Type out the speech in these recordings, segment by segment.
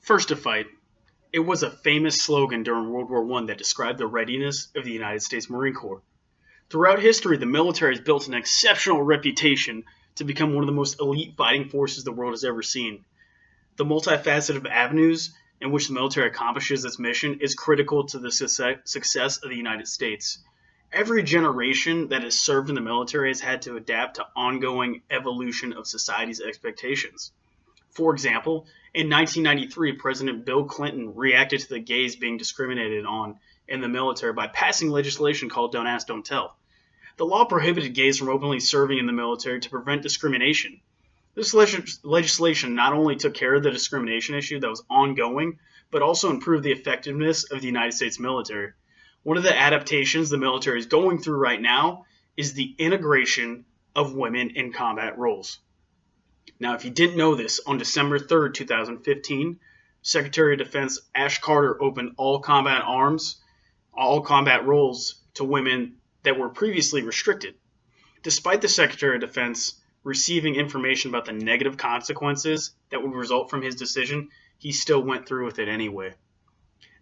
First to fight. It was a famous slogan during World War I that described the readiness of the United States Marine Corps. Throughout history, the military has built an exceptional reputation to become one of the most elite fighting forces the world has ever seen. The multifaceted avenues in which the military accomplishes its mission is critical to the success of the United States. Every generation that has served in the military has had to adapt to ongoing evolution of society's expectations. For example, in 1993, President Bill Clinton reacted to the gays being discriminated on in the military by passing legislation called Don't Ask, Don't Tell. The law prohibited gays from openly serving in the military to prevent discrimination. This legislation not only took care of the discrimination issue that was ongoing, but also improved the effectiveness of the United States military. One of the adaptations the military is going through right now is the integration of women in combat roles. Now, if you didn't know this, on December 3rd, 2015, Secretary of Defense Ash Carter opened all combat roles to women that were previously restricted. Despite the Secretary of Defense receiving information about the negative consequences that would result from his decision, he still went through with it anyway.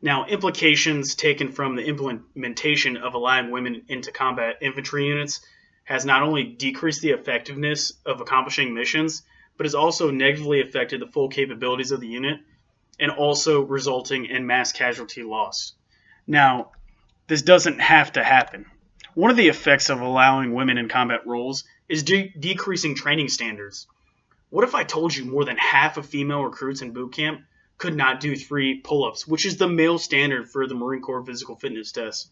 Now, implications taken from the implementation of allowing women into combat infantry units has not only decreased the effectiveness of accomplishing missions, but has also negatively affected the full capabilities of the unit and also resulting in mass casualty loss. Now, this doesn't have to happen. One of the effects of allowing women in combat roles is decreasing training standards. What if I told you more than half of female recruits in boot camp could not do 3 pull-ups, which is the male standard for the Marine Corps physical fitness test?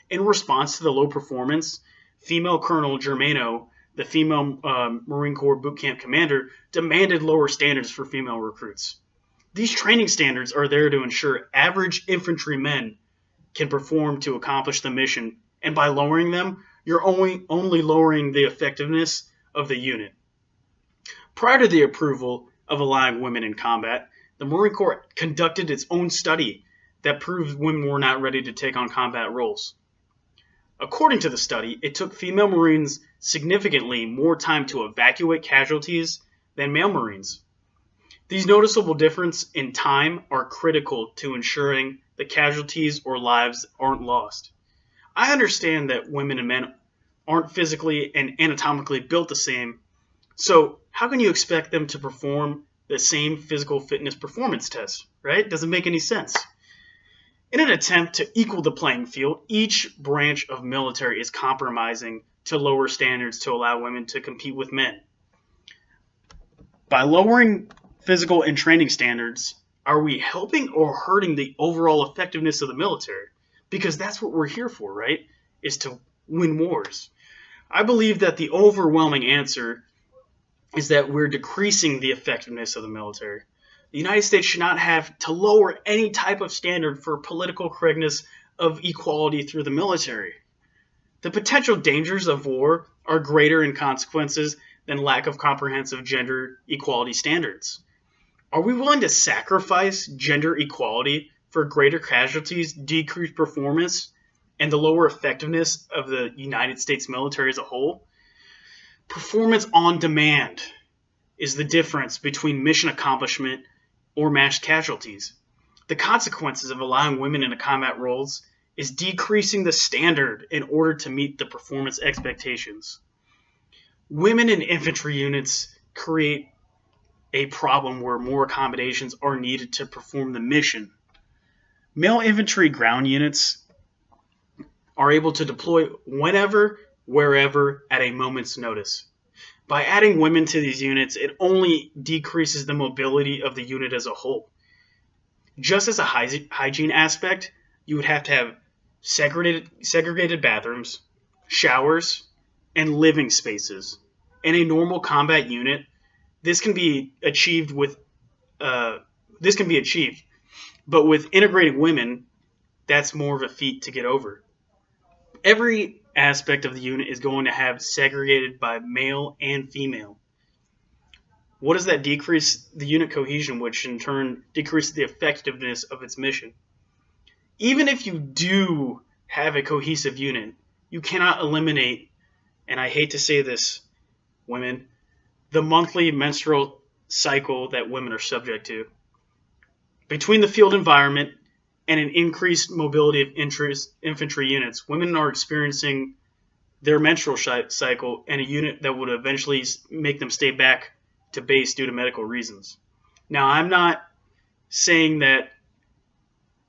In response to the low performance, female Colonel Germano, the female Marine Corps boot camp commander, demanded lower standards for female recruits. These training standards are there to ensure average infantrymen can perform to accomplish the mission, and by lowering them, you're only lowering the effectiveness of the unit. Prior to the approval of allowing women in combat, the Marine Corps conducted its own study that proved women were not ready to take on combat roles. According to the study, it took female Marines significantly more time to evacuate casualties than male Marines. These noticeable differences in time are critical to ensuring the casualties or lives aren't lost. I understand that women and men aren't physically and anatomically built the same, so how can you expect them to perform the same physical fitness performance test, right? Doesn't make any sense. In an attempt to equal the playing field, each branch of military is compromising to lower standards to allow women to compete with men. By lowering physical and training standards, are we helping or hurting the overall effectiveness of the military? Because that's what we're here for, right? Is to win wars. I believe that the overwhelming answer is that we're decreasing the effectiveness of the military. The United States should not have to lower any type of standard for political correctness of equality through the military. The potential dangers of war are greater in consequences than lack of comprehensive gender equality standards. Are we willing to sacrifice gender equality for greater casualties, decreased performance, and the lower effectiveness of the United States military as a whole? Performance on demand is the difference between mission accomplishment or mass casualties. The consequences of allowing women into combat roles is decreasing the standard in order to meet the performance expectations. Women in infantry units create a problem where more accommodations are needed to perform the mission. Male infantry ground units are able to deploy whenever, wherever, at a moment's notice. By adding women to these units, it only decreases the mobility of the unit as a whole. Just as a hygiene aspect, you would have to have segregated bathrooms, showers, and living spaces. In a normal combat unit, this can be achieved, but with integrating women, that's more of a feat to get over. Every aspect of the unit is going to have segregated by male and female. What does that decrease? The unit cohesion, which in turn decreases the effectiveness of its mission. Even if you do have a cohesive unit, you cannot eliminate, and I hate to say this, women, the monthly menstrual cycle that women are subject to. Between the field environment and an increased mobility of infantry units, women are experiencing their menstrual cycle and a unit that would eventually make them stay back to base due to medical reasons. Now, I'm not saying that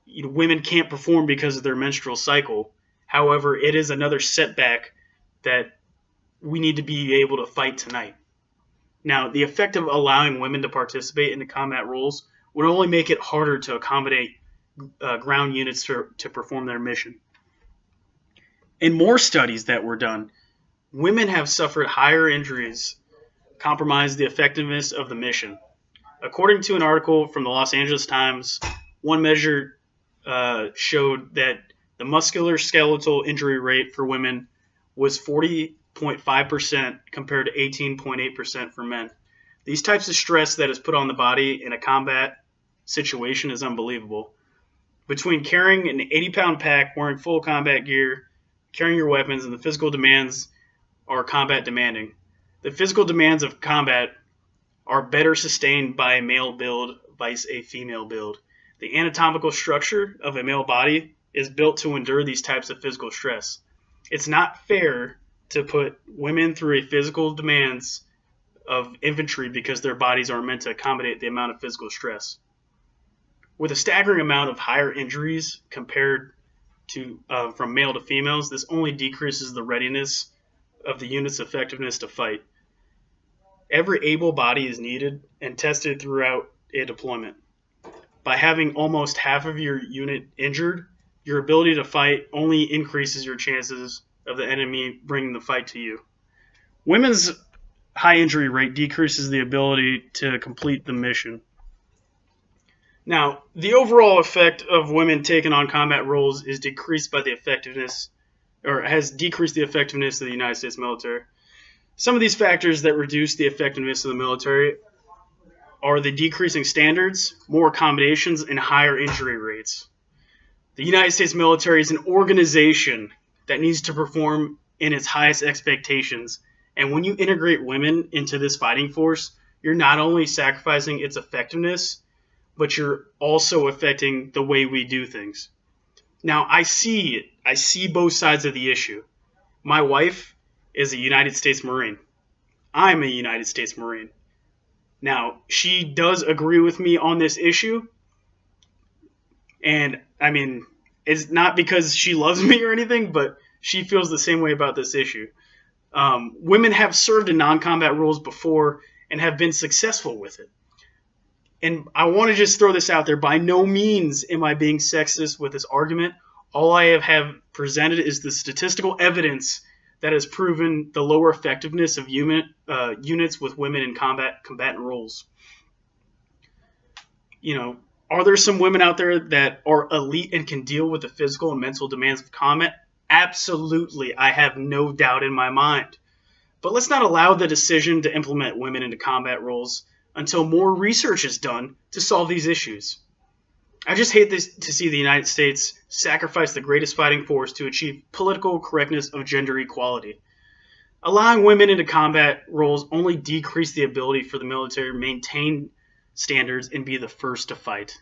women can't perform because of their menstrual cycle. However, it is another setback that we need to be able to fight tonight. Now, the effect of allowing women to participate in the combat roles would only make it harder to accommodate ground units to perform their mission. In more studies that were done, women have suffered higher injuries, compromised the effectiveness of the mission. According to an article from the Los Angeles Times, one measure showed that the musculoskeletal injury rate for women was 40.5% compared to 18.8% for men. These types of stress that is put on the body in a combat situation is unbelievable. Between carrying an 80-pound pack, wearing full combat gear, carrying your weapons, and the physical demands are combat demanding. The physical demands of combat are better sustained by a male build vice a female build. The anatomical structure of a male body is built to endure these types of physical stress. It's not fair to put women through a physical demands of infantry because their bodies aren't meant to accommodate the amount of physical stress. With a staggering amount of higher injuries compared to from male to females, this only decreases the readiness of the unit's effectiveness to fight. Every able body is needed and tested throughout a deployment. By having almost half of your unit injured, your ability to fight only increases your chances of the enemy bringing the fight to you. Women's high injury rate decreases the ability to complete the mission. Now, the overall effect of women taking on combat roles is decreased by the effectiveness, or has decreased the effectiveness of the United States military. Some of these factors that reduce the effectiveness of the military are the decreasing standards, more accommodations, and higher injury rates. The United States military is an organization that needs to perform in its highest expectations, and when you integrate women into this fighting force, you're not only sacrificing its effectiveness, but you're also affecting the way we do things. Now, I see it. I see both sides of the issue. My wife is a United States Marine. I'm a United States Marine. Now, she does agree with me on this issue, and I mean, it's not because she loves me or anything, but she feels the same way about this issue. Women have served in non-combat roles before and have been successful with it. And I want to just throw this out there. By no means am I being sexist with this argument. All I have presented is the statistical evidence that has proven the lower effectiveness of units with women in combatant roles. Are there some women out there that are elite and can deal with the physical and mental demands of combat? Absolutely. I have no doubt in my mind. But let's not allow the decision to implement women into combat roles until more research is done to solve these issues. I just hate to see the United States sacrifice the greatest fighting force to achieve political correctness of gender equality. Allowing women into combat roles only decrease the ability for the military to maintain standards and be the first to fight.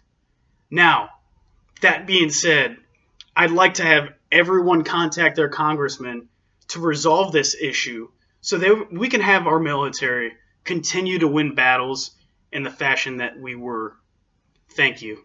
Now, that being said, I'd like to have everyone contact their congressman to resolve this issue so that we can have our military continue to win battles in the fashion that we were. Thank you.